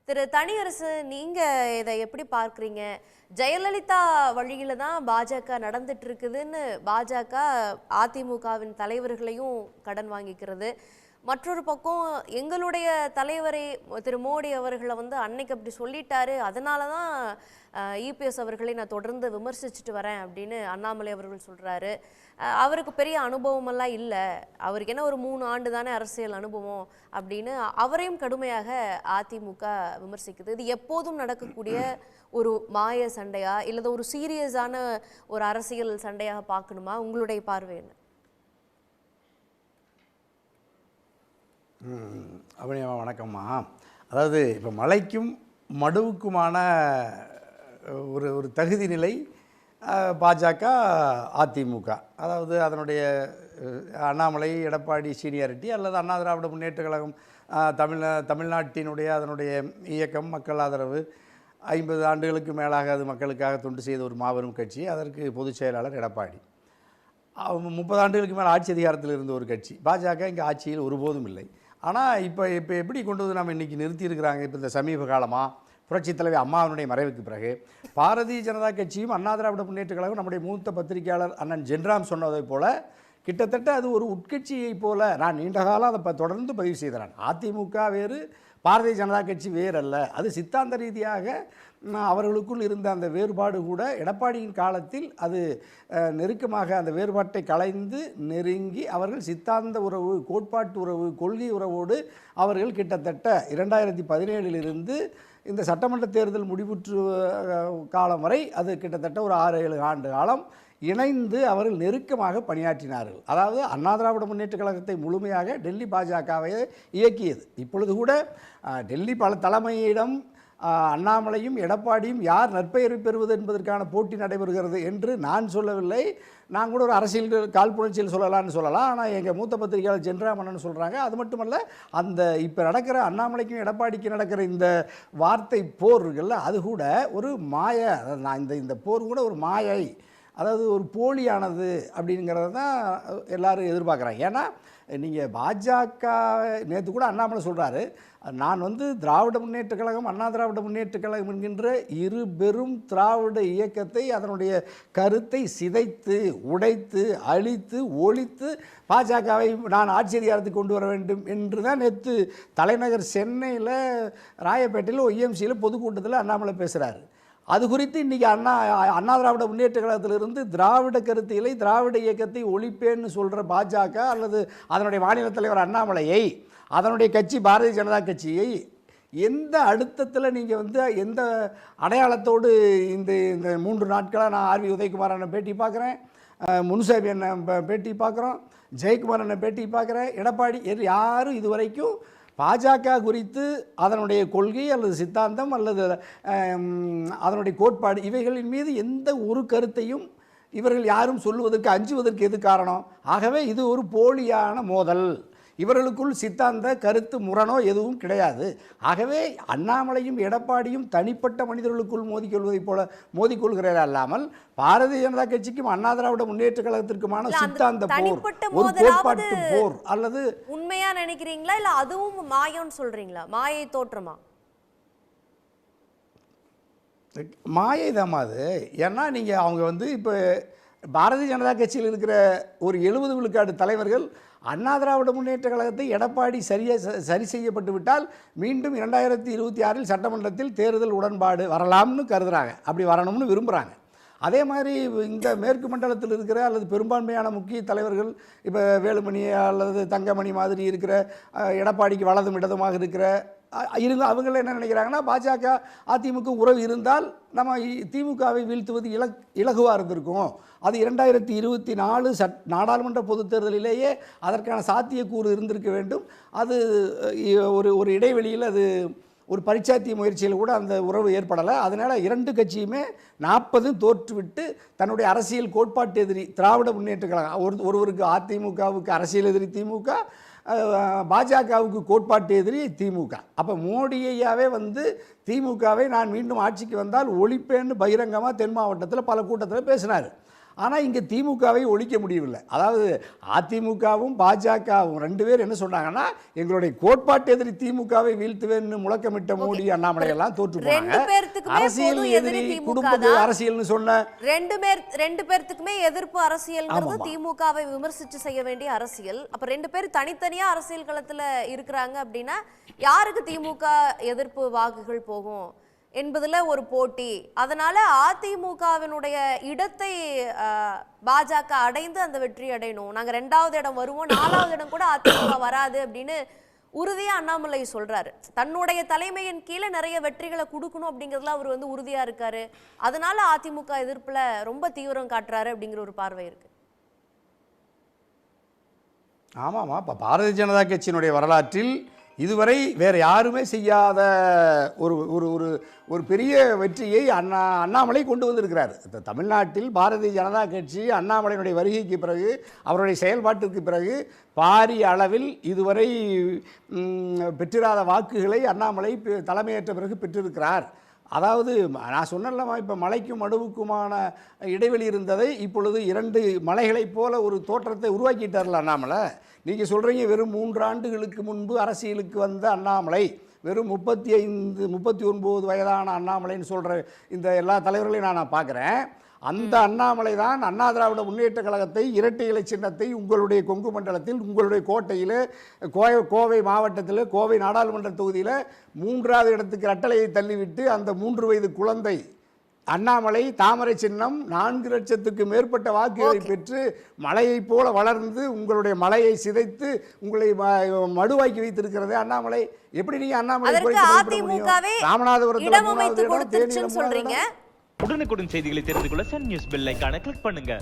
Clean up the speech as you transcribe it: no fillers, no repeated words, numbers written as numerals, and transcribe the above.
திரு தனியரசு, நீங்க இதை எப்படி பார்க்குறீங்க? ஜெயலலிதா வழியில தான் பாஜக நடந்துட்டு இருக்குதுன்னு பாஜக அதிமுகவின் தலைவர்களையும் கடன் வாங்கிக்கிறது. மற்றொரு பக்கம் எங்களுடைய தலைவரை திரு மோடி அவர்களை அன்னைக்கு அப்படி சொல்லிட்டாரு, அதனால தான் இபிஎஸ் அவர்களை நான் தொடர்ந்து விமர்சிச்சுட்டு வரேன் அப்படின்னு அண்ணாமலை அவர்கள் சொல்றாரு. அவருக்கு பெரிய அனுபவமெல்லாம் இல்லை, அவருக்கு என்ன ஒரு 3 ஆண்டு தானே அரசியல் அனுபவம் அப்படின்னு அவரையும் கடுமையாக அதிமுக விமர்சிக்குது. இது எப்போதும் நடக்கக்கூடிய ஒரு மாய சண்டையா இல்லது ஒரு சீரியஸான ஒரு அரசியல் சண்டையாக பார்க்கணுமா? உங்களுடைய பார்வை என்ன? அபிநயமா வணக்கம்மா. அதாவது இப்போ மலைக்கும் மடுவுக்குமான ஒரு ஒரு தகுதி நிலை பாஜக அதிமுக, அதாவது அதனுடைய அண்ணாமலை எடப்பாடி சீனியாரிட்டி அல்லது அண்ணா திராவிட முன்னேற்ற கழகம் தமிழ்நாட்டினுடைய அதனுடைய இயக்கம் மக்கள் ஆதரவு 50 ஆண்டுகளுக்கு மேலாக அது மக்களுக்காக தொண்டு செய்த ஒரு மாபெரும் கட்சி. அதற்கு பொதுச் செயலாளர் எடப்பாடி. 30 ஆண்டுகளுக்கு மேலே ஆட்சி அதிகாரத்தில் இருந்த ஒரு கட்சி. பாஜக இங்கே ஆட்சியில் ஒருபோதும் இல்லை. ஆனால் இப்போ எப்படி கொண்டு வந்து நம்ம இன்றைக்கி நிறுத்தியிருக்கிறாங்க? இப்போ இந்த சமீப காலமாக புரட்சித் தலைவர் அம்மாவினுடைய மறைவுக்கு பிறகு பாரதிய ஜனதா கட்சியும் அண்ணா திராவிட முன்னேற்ற கழகம் நம்முடைய மூத்த பத்திரிகையாளர் அண்ணன் ஜென்ராம் சொன்னதை போல கிட்டத்தட்ட அது ஒரு உட்கட்சியை போல நான் நீண்ட காலம் அதை தொடர்ந்து பதிவு செய்கிறேன். அதிமுக வேறு, பாரதிய ஜனதா கட்சி வேறல்ல. அது சித்தாந்த ரீதியாக அவர்களுக்குள் இருந்த அந்த வேறுபாடு கூட எடப்பாடியின் காலத்தில் அது நெருக்கமாக அந்த வேறுபாட்டை களைந்து நெருங்கி அவர்கள் சித்தாந்த உறவு, கோட்பாட்டு உறவு, கொள்கை உறவோடு அவர்கள் கிட்டத்தட்ட 2017 இந்த சட்டமன்ற தேர்தல் முடிவுற்று காலம் வரை அது கிட்டத்தட்ட ஒரு 6-7 ஆண்டு காலம் இணைந்து அவர்கள் நெருக்கமாக பணியாற்றினார்கள். அதாவது அண்ணா திராவிட முன்னேற்ற கழகத்தை முழுமையாக டெல்லி பாஜகவை இயக்கியது. இப்பொழுது கூட டெல்லி தலைமையிடம் அண்ணாமலையும் எடப்பாடியும் யார் நற்பெயரை பெறுவது என்பதற்கான போட்டி நடைபெறுகிறது என்று நான் சொல்லவில்லை. நான் கூட ஒரு அரசியல் காழ்ப்புணர்ச்சியில் சொல்லலாம்னு சொல்லலாம். ஆனால் எங்கள் மூத்த பத்திரிகையாளர் ஜென்ராமன்னு சொல்கிறாங்க. அது மட்டுமல்ல, அந்த இப்போ நடக்கிற அண்ணாமலைக்கும் எடப்பாடிக்கும் நடக்கிற இந்த வார்த்தை போர் இருக்குல்ல, அது கூட ஒரு மாய, நான் இந்த போர் கூட ஒரு மாயை, அதாவது ஒரு போலியானது அப்படிங்கிறத தான் எல்லோரும் எதிர்பார்க்குறாங்க. ஏன்னா நீங்கள் பாஜக நேற்று கூட அண்ணாமலை சொல்கிறாரு, நான் திராவிட முன்னேற்ற கழகம் அண்ணா திராவிட முன்னேற்ற கழகம் என்கின்ற இரு பெரும் திராவிட இயக்கத்தை அதனுடைய கருத்தை சிதைத்து உடைத்து அழித்து ஒழித்து பாஜகவை நான் ஆட்சி அதிகாரத்துக்கு கொண்டு வர வேண்டும் என்று தான் நேற்று தலைநகர் சென்னையில் ராயப்பேட்டையில் ஒய்எம்சியில் பொதுக்கூட்டத்தில் அண்ணாமலை பேசுகிறாரு. அது குறித்து இன்றைக்கி அண்ணா திராவிட முன்னேற்ற கழகத்திலிருந்து திராவிட கருத்தியலை திராவிட இயக்கத்தை ஒழிப்பேன்னு சொல்கிற பாஜக அல்லது அதனுடைய மாநில தலைவர் அண்ணாமலையை, அதனுடைய கட்சி பாரதிய ஜனதா கட்சியை எந்த அழுத்தத்தில் நீங்கள் எந்த அடையாளத்தோடு இந்த 3 நாட்களாக நான் ஆர்வி உதயகுமார் அண்ணன் பேட்டி பார்க்குறேன், முனுசாமி அண்ணன் பேட்டி பார்க்குறோம், ஜெயக்குமார் அண்ணன் பேட்டி பார்க்குறேன், எடப்பாடி யாரும் இதுவரைக்கும் பாஜக குறித்து அதனுடைய கொள்கை அல்லது சித்தாந்தம் அல்லது அதனுடைய கோட்பாடு இவைகளின் மீது எந்த ஒரு கருத்தையும் இவர்கள் யாரும் சொல்லுவதற்கு அஞ்சுவதற்கு எது காரணம்? ஆகவே இது ஒரு போலியான மோதல். இவர்களுக்குள் சித்தாந்த கருத்து முரணோ எதுவும் கிடையாது. ஆகவே அண்ணாமலையும் எடப்பாடியும் தனிப்பட்ட மனிதர்களுக்குள் மோதிக்கொள்வதைப் போல மோதிக்கொள்கிறார் அல்லாமல் பாரதிய ஜனதா கட்சிக்கும் அண்ணா திராவிட முன்னேற்ற கழகத்திற்குமான சித்தாந்த போர், ஒரு கோட்பாட்டு போர் அல்லது உண்மையா நினைக்கிறீங்களா இல்ல அதுவும் மாயம்னு சொல்றீங்களா? மாயை தோற்றமா? மாயை தான் அது. ஏன்னா நீங்கள் அவங்க இப்போ பாரதிய ஜனதா கட்சியில் இருக்கிற ஒரு 70 விழுக்காடு தலைவர்கள் அண்ணா திராவிட முன்னேற்ற கழகத்தை எடப்பாடி சரி செய்யப்பட்டு விட்டால் மீண்டும் 2026 சட்டமன்றத்தில் தேர்தல் உடன்பாடு வரலாம்னு கருதுகிறாங்க, அப்படி வரணும்னு விரும்புகிறாங்க. அதே மாதிரி இந்த மேற்கு மண்டலத்தில் இருக்கிற அல்லது பெரும்பான்மையான முக்கிய தலைவர்கள் இப்போ வேலுமணி அல்லது தங்கமணி மாதிரி இருக்கிற எடப்பாடிக்கு வலதும் இடதுமாக இருக்கிற அவங்கள என்ன நினைக்கிறாங்கன்னா, பாஜக அதிமுக உறவு இருந்தால் நம்ம திமுகவை வீழ்த்துவது இலகுவாக இருந்திருக்கும். அது 2024 நாடாளுமன்ற பொதுத் தேர்தலிலேயே அதற்கான சாத்தியக்கூறு இருந்திருக்க வேண்டும். அது ஒரு இடைவெளியில் அது ஒரு பரிச்சாத்திய முயற்சியில் கூட அந்த உறவு ஏற்படலை. அதனால் 2 கட்சியுமே 40 தோற்றுவிட்டு தன்னுடைய அரசியல் கோட்பாட்டு எதிரி திராவிட முன்னேற்ற கழகம், ஒருவருக்கு அதிமுகவுக்கு அரசியல் எதிரி திமுக, பாஜகவுக்கு கோட்பாட்டு எதிரி திமுக. அப்போ மோடியாவே திமுகவை நான் மீண்டும் ஆட்சிக்கு வந்தால் ஒழிப்பேன்னு பகிரங்கமாக தென் மாவட்டத்தில் பல கூட்டத்தில் பேசினார். ஆனால் இங்கே திமுகவை ஒழிக்க முடியவில்லை. அதாவது அதிமுகவும் பாஜகவும் 2 பேர் என்ன சொன்னாங்கன்னா, எங்களுடைய கோட்பாட்டு எதிரி திமுகவை வீழ்த்துவேன்னு முழக்கமிட்ட மோடி அண்ணாமலை எல்லாம் தோற்று போனாங்க. அரசியல் எதிரி குடும்ப அரசியல்னு சொன்ன 2 பேர்த்துக்குமே எதிர்ப்பு அரசியல்ங்கிறது திமுகவை விமர்சிச்சு செய்ய வேண்டிய அரசியல். அப்ப 2 பேர் தனித்தனியா அரசியல் களத்துல இருக்கிறாங்க அப்படின்னா யாருக்கு திமுக எதிர்ப்பு வாக்குகள் போகும் என்பதுல ஒரு போட்டி. அதனால அதிமுகவினுடைய இடத்தை பாஜக அடைந்து அந்த வெற்றி அடையணும், நாங்க 2வது இடம் வருவோம், 4வது இடம் கூட அதிமுக வராது அப்படின்னு உறுதியா அண்ணாமலை சொல்றாரு. தன்னுடைய தலைமையின் கீழே நிறைய வெற்றிகளை கொடுக்கணும் அப்படிங்கிறதுல அவர் வந்து உறுதியா இருக்காரு. அதனால அதிமுக எதிர்ப்புல ரொம்ப தீவிரம் காட்டுறாரு அப்படிங்கிற ஒரு பார்வை இருக்கு. ஆமாம்மா, இப்போ பாரதிய ஜனதா கட்சியினுடைய வரலாற்றில் இதுவரை வேறு யாருமே செய்யாத ஒரு ஒரு ஒரு ஒரு பெரிய வெற்றியை அண்ணாமலை கொண்டு வந்திருக்கிறார். தமிழ்நாட்டில் பாரதிய ஜனதா கட்சி அண்ணாமலையினுடைய வருகைக்கு பிறகு, அவருடைய செயல்பாட்டிற்கு பிறகு பாரிய அளவில் இதுவரை பெற்றிராத வாக்குகளை அண்ணாமலை தலைமையேற்ற பிறகு பெற்றிருக்கிறார். அதாவது நான் சொன்னேன்லமா, இப்போ மலைக்கும் மடுவுக்குமான இடைவெளி இருந்ததை இப்பொழுது 2 மலைகளைப் போல ஒரு தோற்றத்தை உருவாக்கிட்டார்ல அண்ணாமலை. நீங்கள் சொல்கிறீங்க வெறும் 3 ஆண்டுகளுக்கு முன்பு அரசியலுக்கு வந்த அண்ணாமலை, வெறும் 35 39 வயதான அண்ணாமலைன்னு சொல்கிற இந்த எல்லா தலைவர்களையும் நான் பார்க்குறேன். அந்த அண்ணாமலை தான் அண்ணா திராவிட முன்னேற்ற கழகத்தை இரட்டை இலை சின்னத்தை உங்களுடைய கொங்கு மண்டலத்தில், உங்களுடைய கோட்டையில், கோவை மாவட்டத்தில், கோவை நாடாளுமன்ற தொகுதியில் 3வது இடத்துக்கு ரெட்டலையை தள்ளிவிட்டு அந்த 3 வயது குழந்தை அண்ணாமலை தாமரை சின்னம் 4 லட்சத்துக்கு மேற்பட்ட வாக்குகளை பெற்று மலையைப் போல வளர்ந்து உங்களுடைய மலையை சிதைத்து உங்களை மடுவாக்கி வைத்திருக்கிறது அண்ணாமலை. எப்படி நீங்க அண்ணாமலை ராமநாதபுரத்தில் உடனுக்குடன் செய்திகளை தெரிந்து கொள்ள சன் நியூஸ் பெல் ஐகானை கிளிக் பண்ணுங்க.